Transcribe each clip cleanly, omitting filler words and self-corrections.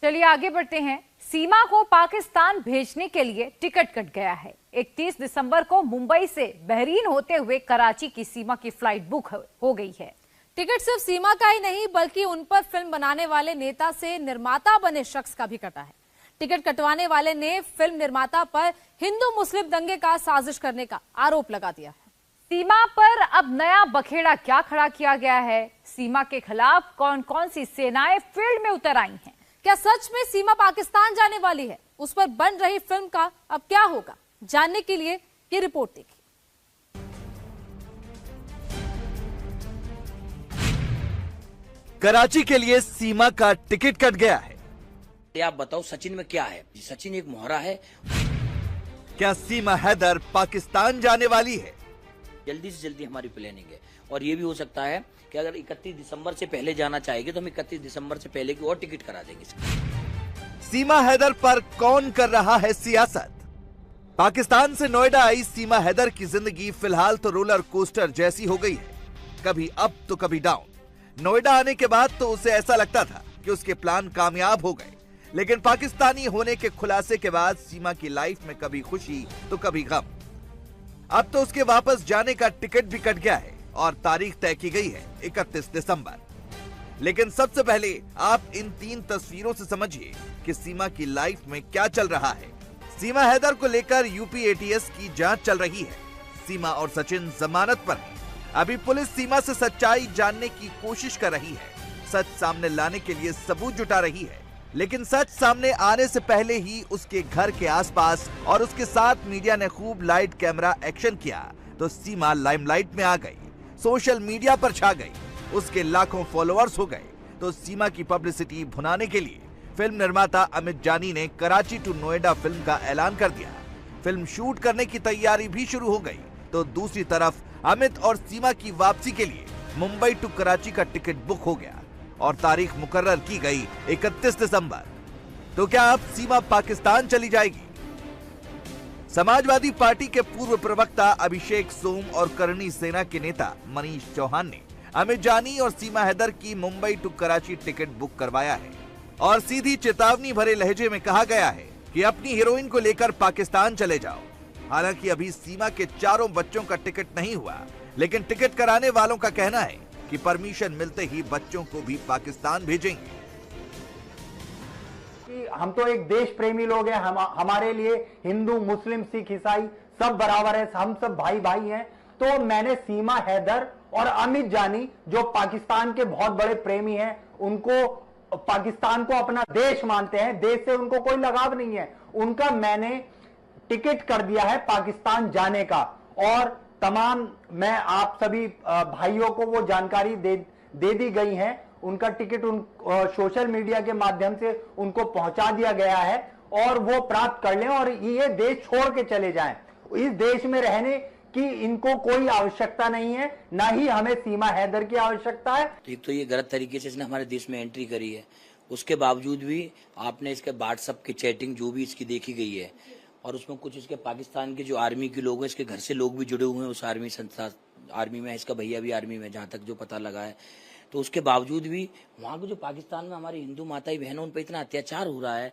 चलिए आगे बढ़ते हैं। सीमा को पाकिस्तान भेजने के लिए टिकट कट गया है। 31 दिसंबर को मुंबई से बहरीन होते हुए कराची की सीमा की फ्लाइट बुक हो गई है। टिकट सिर्फ सीमा का ही नहीं बल्कि उन पर फिल्म बनाने वाले नेता से निर्माता बने शख्स का भी कटा है। टिकट कटवाने वाले ने फिल्म निर्माता पर हिंदू मुस्लिम दंगे का साजिश करने का आरोप लगा दिया है। सीमा पर अब नया बखेड़ा क्या खड़ा किया गया है? सीमा के खिलाफ कौन कौन सी सेनाएं फील्ड में उतर आई हैं? क्या सच में सीमा पाकिस्तान जाने वाली है? उस पर बन रही फिल्म का अब क्या होगा, जानने के लिए ये रिपोर्ट देखिए। कराची के लिए सीमा का टिकट कट गया है। आप बताओ सचिन में क्या है? सचिन एक मोहरा है। क्या सीमा हैदर पाकिस्तान जाने वाली है? जल्दी से जल्दी हमारी प्लानिंग है और ये भी हो सकता है कि अगर 31 दिसंबर से पहले जाना चाहेगी तो हम 31 दिसंबर से पहले की और टिकट करा देंगे। सीमा हैदर पर कौन कर रहा है सियासत? पाकिस्तान से नोएडा आई सीमा हैदर की जिंदगी फिलहाल तो रोलर कोस्टर जैसी हो गई है, कभी अप तो कभी डाउन। नोएडा आने के बाद तो उसे ऐसा लगता था कि उसके प्लान कामयाब हो गए, लेकिन पाकिस्तानी होने के खुलासे के बाद सीमा की लाइफ में कभी खुशी तो कभी गम। अब तो उसके वापस जाने का टिकट भी कट गया है और तारीख तय की गई है 31 दिसंबर। लेकिन सबसे पहले आप इन 3 तस्वीरों से समझिए कि सीमा की लाइफ में क्या चल रहा है। सीमा हैदर को लेकर यूपी एटीएस की जांच चल रही है। सीमा और सचिन जमानत पर हैं। अभी पुलिस सीमा से सच्चाई जानने की कोशिश कर रही है, सच सामने लाने के लिए सबूत जुटा रही है। लेकिन सच सामने आने से पहले ही उसके घर के आसपास और उसके साथ मीडिया ने खूब लाइट कैमरा एक्शन किया तो सीमा लाइमलाइट में आ गई, सोशल मीडिया पर छा गई, उसके लाखों फॉलोअर्स हो गए। तो सीमा की पब्लिसिटी भुनाने के लिए फिल्म निर्माता अमित जानी ने कराची टू नोएडा फिल्म का ऐलान कर दिया। फिल्म शूट करने की तैयारी भी शुरू हो गई। तो दूसरी तरफ अमित और सीमा की वापसी के लिए मुंबई टू कराची का टिकट बुक हो गया और तारीख मुकर्रर की गई 31 दिसंबर। तो क्या अब सीमा पाकिस्तान चली जाएगी? समाजवादी पार्टी के पूर्व प्रवक्ता अभिषेक सोम और करणी सेना के नेता मनीष चौहान ने अमित जानी और सीमा हैदर की Mumbai to Karachi ticket book करवाया है और सीधी चेतावनी भरे लहजे में कहा गया है कि अपनी हीरोइन को लेकर पाकिस्तान चले जाओ। हालांकि अभी सीमा के 4 बच्चों का टिकट नहीं हुआ, लेकिन टिकट कराने वालों का कहना है कि परमिशन मिलते ही बच्चों को भी पाकिस्तान भेजेंगे। हम तो एक देश प्रेमी लोग हैं। हमारे लिए हिंदू मुस्लिम सिख ईसाई सब बराबर है, हम सब भाई भाई हैं। तो मैंने सीमा हैदर और अमित जानी जो पाकिस्तान के बहुत बड़े प्रेमी हैं, उनको पाकिस्तान को अपना देश मानते हैं, देश से उनको कोई लगाव नहीं है, उनका मैंने टिकट कर दिया है पाकिस्तान जाने का। और तमाम मैं आप सभी भाइयों को वो जानकारी दे दी गई है। उनका टिकट सोशल मीडिया के माध्यम से उनको पहुंचा दिया गया है और वो प्राप्त कर लें और ये देश छोड़ के चले जाएं। इस देश में रहने की इनको कोई आवश्यकता नहीं है, ना ही हमें सीमा हैदर की आवश्यकता है। एक तो ये गलत तरीके से इसने हमारे देश में एंट्री करी है, उसके बावजूद भी आपने इसके व्हाट्सएप की चैटिंग जो भी इसकी देखी गई है और उसमें कुछ इसके पाकिस्तान के जो आर्मी के लोग हैं, इसके घर से लोग भी जुड़े हुए हैं उस आर्मी संस्था आर्मी में, इसका भैया भी आर्मी में, जहाँ तक जो पता लगा है। तो उसके बावजूद भी वहाँ के जो पाकिस्तान में हमारी हिंदू माताएं बहनों उन पर इतना अत्याचार हो रहा है,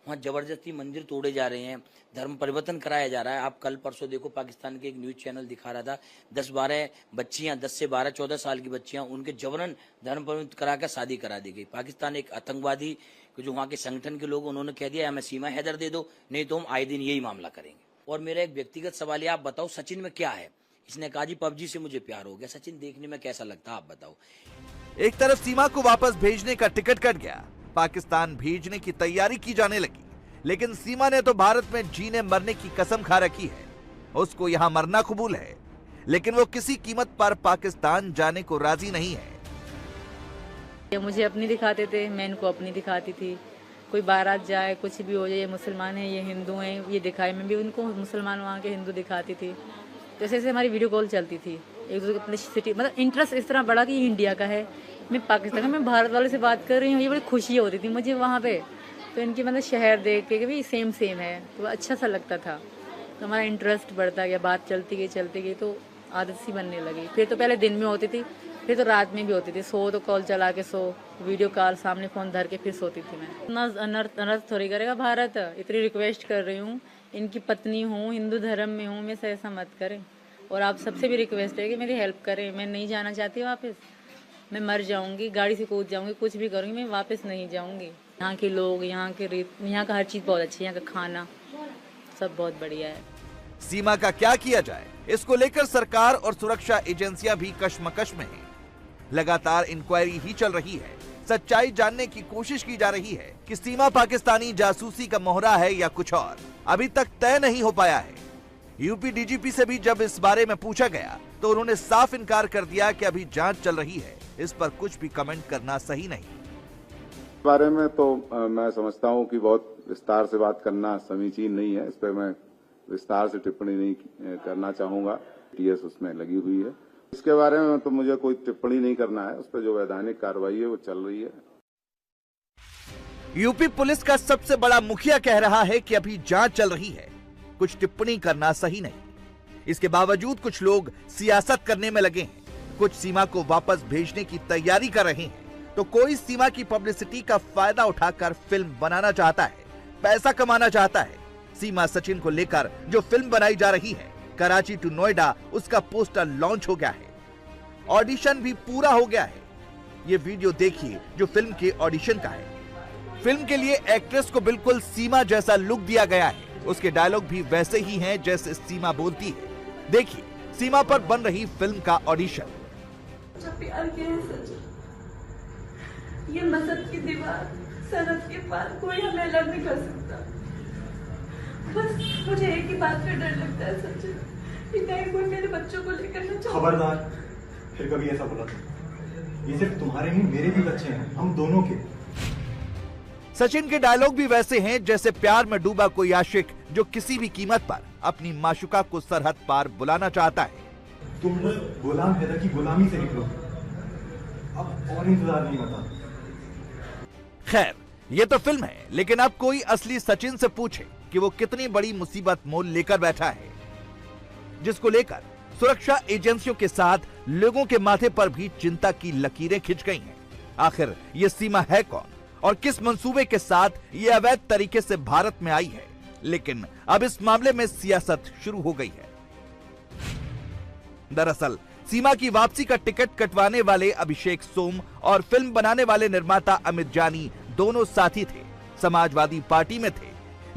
वहाँ जबरदस्ती मंदिर तोड़े जा रहे हैं, धर्म परिवर्तन कराया जा रहा है। आप कल परसों देखो पाकिस्तान के एक न्यूज चैनल दिखा रहा था 10-12 बच्चियां, 10 से 12-14 साल की बच्चियां, उनके जबरन धर्म परिवर्तन करा कर शादी करा दी गई। पाकिस्तान एक आतंकवादी जो वहाँ के संगठन के लोग, उन्होंने कह दिया हमें सीमा हैदर दे दो, नहीं तो हम आए दिन यही मामला करेंगे। और मेरा एक व्यक्तिगत सवाल है, आप बताओ सचिन में क्या है? इसने कहा जी पबजी से मुझे प्यार हो गया। सचिन देखने में कैसा लगता है आप बताओ? एक तरफ सीमा को वापस भेजने का टिकट कट गया, पाकिस्तान भेजने की तैयारी की जाने लगी, लेकिन सीमा ने तो भारत में जीने मरने की कसम खा रखी है। उसको यहाँ मरना कबूल है, लेकिन वो किसी कीमत पर पाकिस्तान जाने को राजी नहीं है। मुझे अपनी दिखाते थे, मैं इनको अपनी दिखाती थी। कोई बारात जाए, कुछ भी हो जाए, ये मुसलमान है, ये हिंदू हैं, ये दिखाए। मैं भी उनको मुसलमान वहाँ के हिंदू दिखाती थी। जैसे जैसे हमारी वीडियो कॉल चलती थी, एक दूसरे अपनी सिटी, मतलब इंटरेस्ट इस तरह बढ़ा कि ये इंडिया का है, मैं पाकिस्तान का, मैं भारत वाले से बात कर रही हूँ। ये बड़ी खुशी होती थी मुझे वहाँ पे। तो इनकी मतलब शहर देख के भी सेम है, तो अच्छा सा लगता था। तो हमारा इंटरेस्ट बढ़ता गया, बात चलती गई। तो आदत सी बनने लगी। फिर तो पहले दिन में होती थी, फिर तो रात में भी होती थी। सो तो कॉल चला के सो, वीडियो कॉल सामने फोन धर के फिर सोती थी मैं। इतना अनर्थ थोड़ी करेगा भारत। इतनी रिक्वेस्ट कर रही हूँ, इनकी पत्नी हूँ, हिंदू धर्म में हूँ, मैं से ऐसा मत करें। और आप सबसे भी रिक्वेस्ट है कि मेरी हेल्प करें। मैं नहीं जाना चाहती वापस, मैं मर जाऊंगी, गाड़ी से कूद जाऊंगी, कुछ भी करूंगी, मैं वापस नहीं जाऊंगी। यहाँ के लोग, यहाँ के रीत, यहाँ का हर चीज बहुत अच्छी है, यहाँ का खाना सब बहुत बढ़िया है। सीमा का क्या किया जाए, इसको लेकर सरकार और सुरक्षा एजेंसियां भी कशमकश में हैं। लगातार इंक्वायरी ही चल रही है। सच्चाई जानने की कोशिश की जा रही है कि सीमा पाकिस्तानी जासूसी का मोहरा है या कुछ और, अभी तक तय नहीं हो पाया है। यूपी डीजीपी से भी जब इस बारे में पूछा गया तो उन्होंने साफ इनकार कर दिया कि अभी जांच चल रही है, इस पर कुछ भी कमेंट करना सही नहीं। इस बारे में तो मैं समझता हूं कि बहुत विस्तार से बात करना समीचीन नहीं है। इस पर मैं विस्तार से टिप्पणी नहीं करना चाहूंगा। टीएस उसमें लगी हुई है, इसके बारे में तो मुझे कोई टिप्पणी नहीं करना है। उस पर जो वैधानिक कार्रवाई है वो चल रही है। यूपी पुलिस का सबसे बड़ा मुखिया कह रहा है कि अभी जांच चल रही है, कुछ टिप्पणी करना सही नहीं। इसके बावजूद कुछ लोग सियासत करने में लगे हैं। कुछ सीमा को वापस भेजने की तैयारी कर रहे हैं, तो कोई सीमा की पब्लिसिटी का फायदा उठाकर फिल्म बनाना चाहता है, पैसा कमाना चाहता है। सीमा सचिन को लेकर जो फिल्म बनाई जा रही है, कराची टू नोएडा, उसका पोस्टर लॉन्च हो गया है, ऑडिशन भी पूरा हो गया है। ये वीडियो देखिए जो फिल्म के ऑडिशन का है। फिल्म के लिए एक्ट्रेस को बिल्कुल सीमा जैसा लुक दिया गया है। उसके डायलॉग भी वैसे ही हैं जैसे सीमा बोलती है। देखिए सीमा पर बन रही फिल्म का ऑडिशन। प्यार के है सच, ये मजहब की दीवार, सरहद के पार कोई हमें अलग नहीं कर सकता। बस मुझे एक ही बात का डर लगता है सच, कि कहीं कोई मेरे बच्चों को लेकर न चले। खबरदार फिर कभी ऐसा बोला तो। ये सिर्फ तुम्हारे नहीं, मेरे भी बच्चे हैं, हम दोनों के। सचिन के डायलॉग भी वैसे हैं जैसे प्यार में डूबा कोई आशिक जो किसी भी कीमत पर अपनी माशुका को सरहद पार बुलाना चाहता है। तुम बस गुलाम हैदर की गुलामी से निकलो, अब और इंतजार नहीं होता। खैर ये तो फिल्म है, लेकिन अब कोई असली सचिन से पूछे कि वो कितनी बड़ी मुसीबत मोल लेकर बैठा है, जिसको लेकर सुरक्षा एजेंसियों के साथ लोगों के माथे पर भी चिंता की लकीरें खिंच गई हैं। आखिर ये सीमा है कौन और किस मंसूबे के साथ ये अवैध तरीके से भारत में आई है? लेकिन अब इस मामले में सियासत शुरू हो गई है। दरअसल सीमा की वापसी का टिकट कटवाने वाले अभिषेक सोम और फिल्म बनाने वाले निर्माता अमित जानी दोनों साथी थे, समाजवादी पार्टी में थे।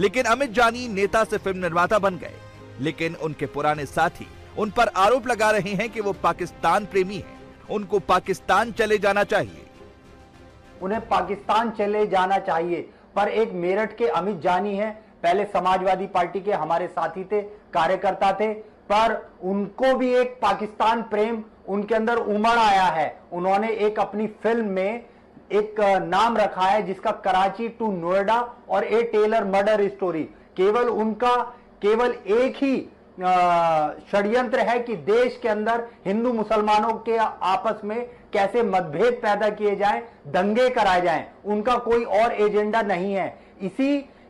लेकिन अमित जानी नेता से फिल्म निर्माता बन गए। लेकिन उनके पुराने साथी उन पर आरोप लगा रहे हैं कि वो पाकिस्तान प्रेमी हैं, उनको पाकिस्तान चले जाना चाहिए। उन्हें पाकिस्तान चले जाना चाहिए। पर एक मेरठ के अमित जानी हैं, पहले समाजवादी पार्टी के हमारे साथी थे, कार्यकर्ता थे, पर उनको भी एक पाकिस्तान प्रेम उनके अंदर उमड़ आया है। उन्होंने एक अपनी फिल्म में एक नाम रखा है जिसका कराची टू नोएडा और ए टेलर मर्डर स्टोरी। केवल उनका केवल एक ही षड्यंत्र है कि देश के अंदर हिंदू मुसलमानों के आपस में कैसे मतभेद पैदा किए जाएं, दंगे कराए जाएं। उनका कोई और एजेंडा नहीं है।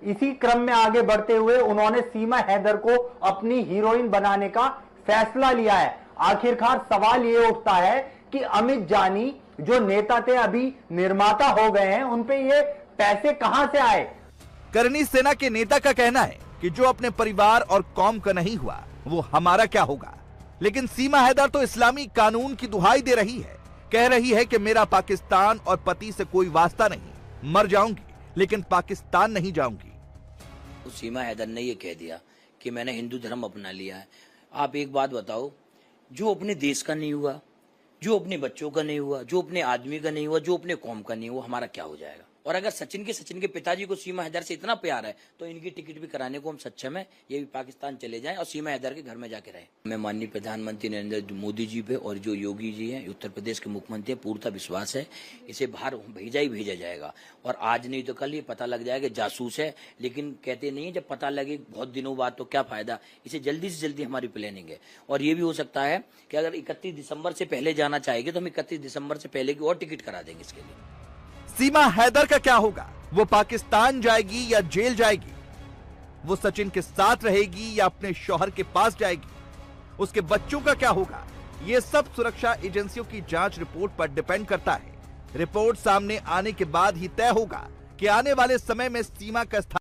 इसी क्रम में आगे बढ़ते हुए उन्होंने सीमा हैदर को अपनी हीरोइन बनाने का फैसला लिया है। आखिरकार सवाल ये उठता है कि अमित जानी जो नेता थे अभी निर्माता हो गए हैं, उनपे ये पैसे कहां से आए? करनी सेना के नेता का कहना है कि जो अपने परिवार और कौम का नहीं हुआ वो हमारा क्या होगा। लेकिन सीमा हैदर तो इस्लामी कानून की दुहाई दे रही है, कह रही है कि मेरा पाकिस्तान और पति से कोई वास्ता नहीं, मर जाऊंगी लेकिन पाकिस्तान नहीं जाऊंगी। सीमा हैदर ने ये कह दिया कि मैंने हिंदू धर्म अपना लिया है। आप एक बात बताओ, जो अपने देश का नहीं हुआ, जो अपने बच्चों का नहीं हुआ, जो अपने आदमी का नहीं हुआ, जो अपने कौम का नहीं हुआ, हमारा क्या हो जाएगा? और अगर सचिन के पिताजी को सीमा हैदर से इतना प्यार है तो इनकी टिकट भी कराने को हम सक्षम है। ये भी पाकिस्तान चले जाएं और सीमा हैदर के घर में जाके रहे। मैं माननीय प्रधानमंत्री नरेंद्र मोदी जी पे और जो योगी जी हैं उत्तर प्रदेश के मुख्यमंत्री, पूर्णतः विश्वास है इसे बाहर भेजा ही भेजा जाएगा। और आज नहीं तो कल ये पता लग जाएगा जासूस है। लेकिन कहते नहीं है जब पता लगे बहुत दिनों बाद तो क्या फायदा। इसे जल्दी से जल्दी हमारी प्लानिंग है। और ये भी हो सकता है कि अगर 31 दिसंबर से पहले जाना चाहेंगे तो हम 31 दिसंबर से पहले की और टिकट करा देंगे इसके लिए। सीमा हैदर का क्या होगा? वो पाकिस्तान जाएगी या जेल जाएगी? वो सचिन के साथ रहेगी या अपने शौहर के पास जाएगी? उसके बच्चों का क्या होगा? ये सब सुरक्षा एजेंसियों की जांच रिपोर्ट पर डिपेंड करता है। रिपोर्ट सामने आने के बाद ही तय होगा कि आने वाले समय में सीमा का स्थान